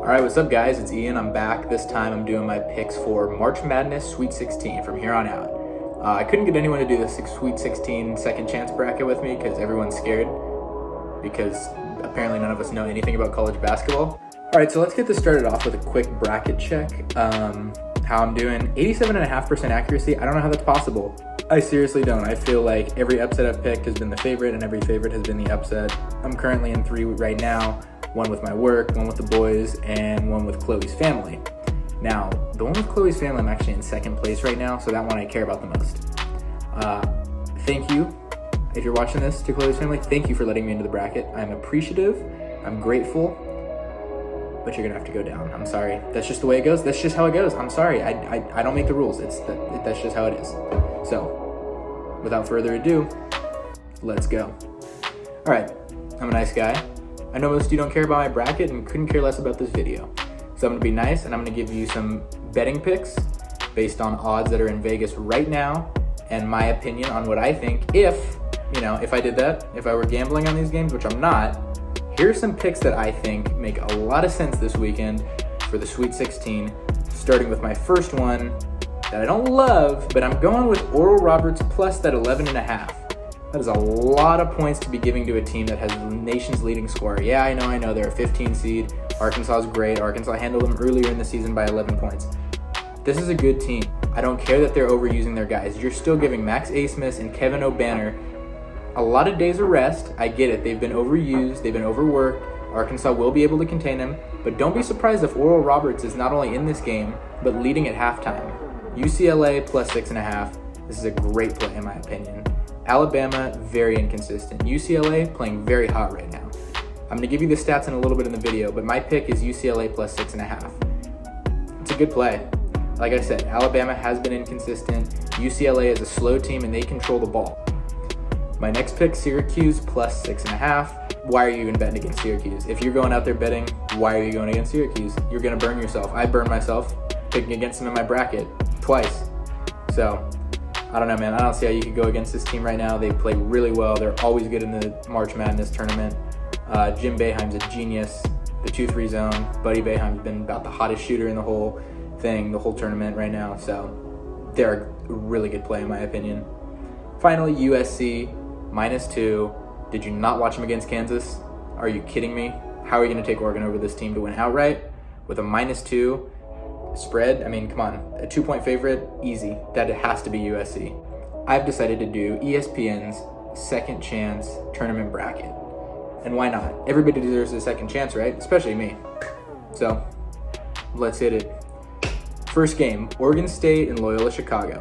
Alright, what's up guys? It's Ian. I'm back. This time I'm doing my picks for March Madness Sweet 16 from here on out. I couldn't get anyone to do the Sweet 16 second chance bracket with me because everyone's scared because apparently none of us know anything about college basketball. Alright, so let's get this started off with a quick bracket check. How I'm doing. 87.5% accuracy. I don't know how that's possible. I seriously don't. I feel like every upset I've picked has been the favorite and every favorite has been the upset. I'm currently in 3 right now. One with my work, one with the boys, and one with Chloe's family. Now, the one with Chloe's family, I'm actually in second place right now, so that one I care about the most. Thank you, if you're watching this, to Chloe's family. Thank you for letting me into the bracket. I'm appreciative, I'm grateful, but you're gonna have to go down. I'm sorry. That's just the way it goes. That's just how it goes. I'm sorry. I don't make the rules. That's just how it is. So, without further ado, let's go. All right, I'm a nice guy. I know most of you don't care about my bracket and couldn't care less about this video. So I'm gonna be nice and I'm gonna give you some betting picks based on odds that are in Vegas right now and my opinion on what I think if I did that, if I were gambling on these games, which I'm not. Here's some picks that I think make a lot of sense this weekend for the Sweet 16, starting with my first one that I don't love, but I'm going with Oral Roberts plus that 11.5. That is a lot of points to be giving to a team that has the nation's leading scorer. Yeah, I know, they're a 15 seed. Arkansas is great. Arkansas handled them earlier in the season by 11 points. This is a good team. I don't care that they're overusing their guys. You're still giving Max Asmus and Kevin O'Banner a lot of days of rest. I get it. They've been overused. They've been overworked. Arkansas will be able to contain them. But don't be surprised if Oral Roberts is not only in this game, but leading at halftime. UCLA plus 6.5. This is a great play in my opinion. Alabama, very inconsistent. UCLA playing very hot right now. I'm gonna give you the stats in a little bit in the video, but my pick is UCLA plus 6.5. It's a good play. Like I said, Alabama has been inconsistent. UCLA is a slow team and they control the ball. My next pick, Syracuse plus 6.5. Why are you even betting against Syracuse? If you're going out there betting, why are you going against Syracuse? You're gonna burn yourself. I burned myself picking against them in my bracket twice. So, I don't know, man. I don't see how you could go against this team right now. They play really well. They're always good in the March Madness tournament. Jim Boeheim's a genius. The 2-3 zone. Buddy Boeheim's been about the hottest shooter in the whole thing, the whole tournament right now. So they're a really good play in my opinion. Finally, USC -2. Did you not watch them against Kansas? Are you kidding me? How are you going to take Oregon over this team to win outright with a -2? Spread? I mean, come on. A 2-point favorite? Easy. That has to be USC. I've decided to do ESPN's second chance tournament bracket. And why not? Everybody deserves a second chance, right? Especially me. So, let's hit it. First game, Oregon State and Loyola Chicago.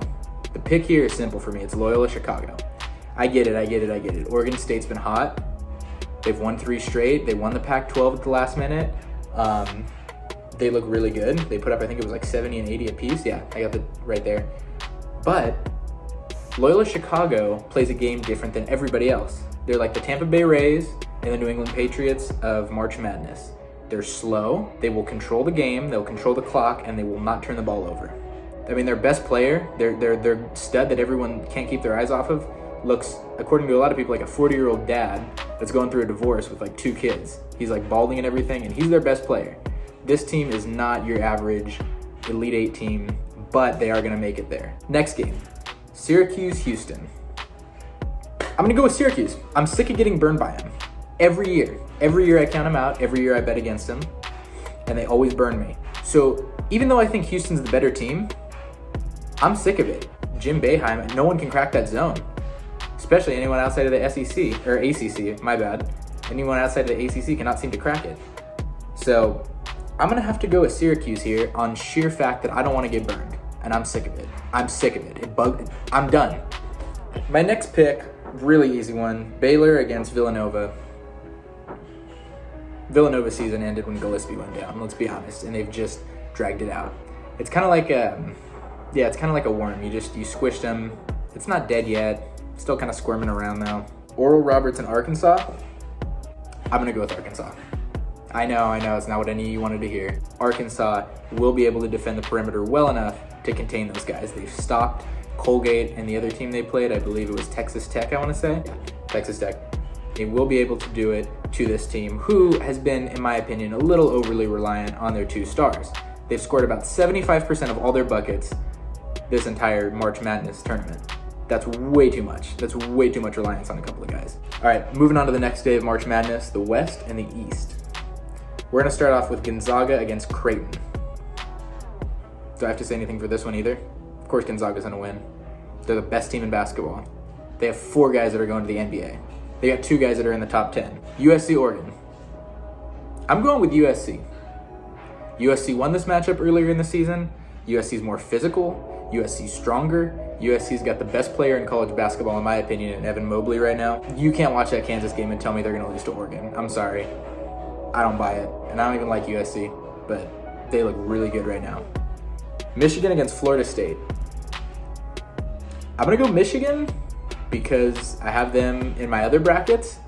The pick here is simple for me. It's Loyola Chicago. I get it. Oregon State's been hot. They've won 3 straight. They won the Pac-12 at the last minute. They look really good. They put up, I think it was like 70 and 80 apiece. Yeah, I got that right there. But Loyola Chicago plays a game different than everybody else. They're like the Tampa Bay Rays and the New England Patriots of March Madness. They're slow. They will control the game. They'll control the clock, and they will not turn the ball over. I mean, their best player, their stud that everyone can't keep their eyes off of, looks, according to a lot of people, like a 40-year-old dad that's going through a divorce with like 2 kids. He's like balding and everything, and he's their best player. This team is not your average Elite 8 team, but they are going to make it there. Next game, Syracuse Houston. I'm going to go with Syracuse. I'm sick of getting burned by them. Every year I count them out. Every year I bet against them, and they always burn me. So even though I think Houston's the better team, I'm sick of it. Jim Boeheim, no one can crack that zone, especially anyone outside of the SEC, or ACC, my bad. Anyone outside of the ACC cannot seem to crack it. So I'm going to have to go with Syracuse here on sheer fact that I don't want to get burned, and I'm sick of it. I'm done. My next pick, really easy one, Baylor against Villanova. Villanova season ended when Gillespie went down, let's be honest, and they've just dragged it out. It's kind of like a worm. You squished them. It's not dead yet. Still kind of squirming around though. Oral Roberts in Arkansas. I'm going to go with Arkansas. I know, it's not what any of you wanted to hear. Arkansas will be able to defend the perimeter well enough to contain those guys. They've stopped Colgate and the other team they played, I believe it was Texas Tech, I want to say. Yeah, Texas Tech. They will be able to do it to this team, who has been, in my opinion, a little overly reliant on their 2 stars. They've scored about 75% of all their buckets this entire March Madness tournament. That's way too much. That's way too much reliance on a couple of guys. All right, moving on to the next day of March Madness, the West and the East. We're gonna start off with Gonzaga against Creighton. Do I have to say anything for this one either? Of course Gonzaga's gonna win. They're the best team in basketball. They have 4 guys that are going to the NBA. They got 2 guys that are in the top 10. USC, Oregon. I'm going with USC. USC won this matchup earlier in the season. USC's more physical. USC's stronger. USC's got the best player in college basketball, in my opinion, in Evan Mobley right now. You can't watch that Kansas game and tell me they're going to lose to Oregon. I'm sorry. I don't buy it. And I don't even like USC, but they look really good right now. Michigan against Florida State. I'm going to go Michigan because I have them in my other brackets,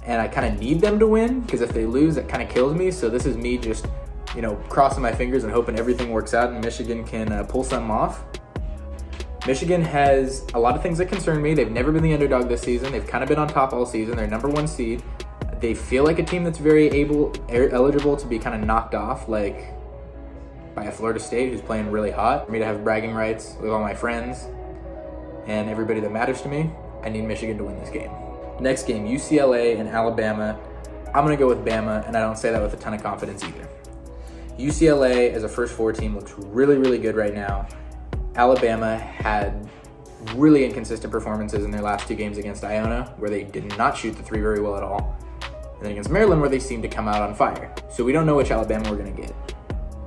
and I kind of need them to win because if they lose, that kind of kills me. So this is me just, crossing my fingers and hoping everything works out and Michigan can pull something off. Michigan has a lot of things that concern me. They've never been the underdog this season. They've kind of been on top all season. They're number 1 seed. They feel like a team that's very eligible to be kind of knocked off, like by a Florida State who's playing really hot. For me to have bragging rights with all my friends and everybody that matters to me, I need Michigan to win this game. Next game, UCLA and Alabama. I'm going to go with Bama, and I don't say that with a ton of confidence either. UCLA as a first 4 team looks really, really good right now. Alabama had really inconsistent performances in their last 2 games against Iona, where they did not shoot the 3 very well at all. And then against Maryland, where they seemed to come out on fire. So we don't know which Alabama we're going to get.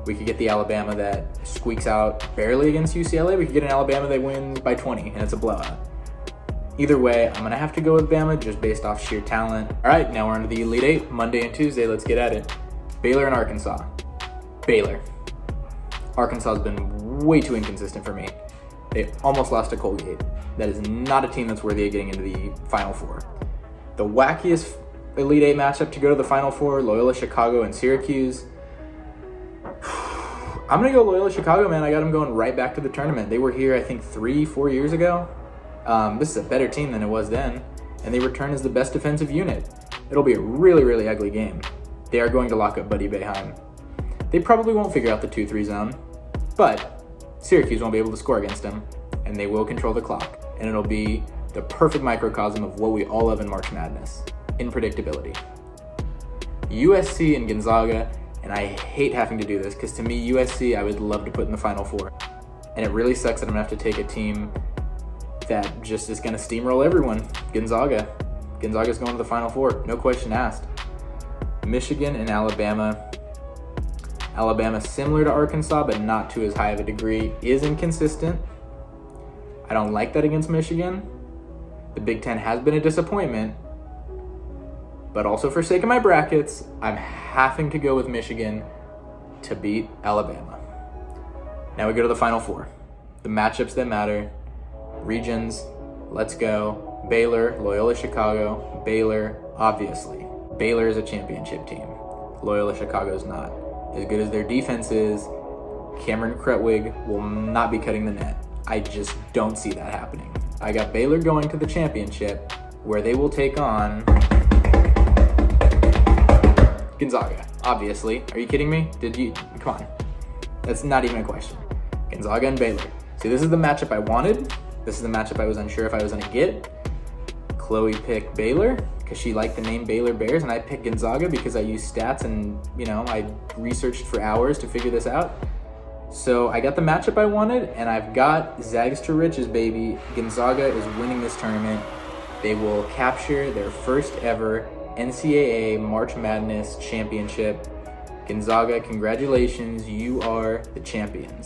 We could get the Alabama that squeaks out barely against UCLA. We could get an Alabama that wins by 20, and it's a blowout. Either way, I'm going to have to go with Bama just based off sheer talent. All right, now we're on to the Elite 8, Monday and Tuesday. Let's get at it. Baylor and Arkansas. Baylor. Arkansas has been way too inconsistent for me. They almost lost to Colgate. That is not a team that's worthy of getting into the Final Four. The wackiest Elite 8 matchup to go to the Final Four, Loyola, Chicago, and Syracuse. I'm going to go Loyola, Chicago, man. I got them going right back to the tournament. They were here, I think, 3-4 years ago. This is a better team than it was then, and they return as the best defensive unit. It'll be a really, really ugly game. They are going to lock up Buddy Boeheim. They probably won't figure out the 2-3 zone, but Syracuse won't be able to score against them, and they will control the clock, and it'll be the perfect microcosm of what we all love in March Madness, unpredictability. USC and Gonzaga, and I hate having to do this, because to me, USC I would love to put in the Final Four, and it really sucks that I'm going to have to take a team that just is going to steamroll everyone. Gonzaga. Gonzaga's going to the Final Four, no question asked. Michigan and Alabama. Alabama, similar to Arkansas, but not to as high of a degree, is inconsistent. I don't like that against Michigan. The Big Ten has been a disappointment, but also for sake of my brackets, I'm having to go with Michigan to beat Alabama. Now we go to the Final Four. The matchups that matter. Regions, let's go. Baylor, Loyola, Chicago. Baylor, obviously. Baylor is a championship team. Loyola, Chicago is not. As good as their defense is, Cameron Krutwig will not be cutting the net. I just don't see that happening. I got Baylor going to the championship, where they will take on Gonzaga, obviously. Are you kidding me? Come on. That's not even a question. Gonzaga and Baylor. See, this is the matchup I wanted. This is the matchup I was unsure if I was going to get. Chloe picked Baylor because she liked the name Baylor Bears, and I picked Gonzaga because I used stats and, I researched for hours to figure this out. So I got the matchup I wanted, and I've got Zags to riches, baby. Gonzaga is winning this tournament. They will capture their first ever NCAA March Madness championship. Gonzaga, congratulations, you are the champions.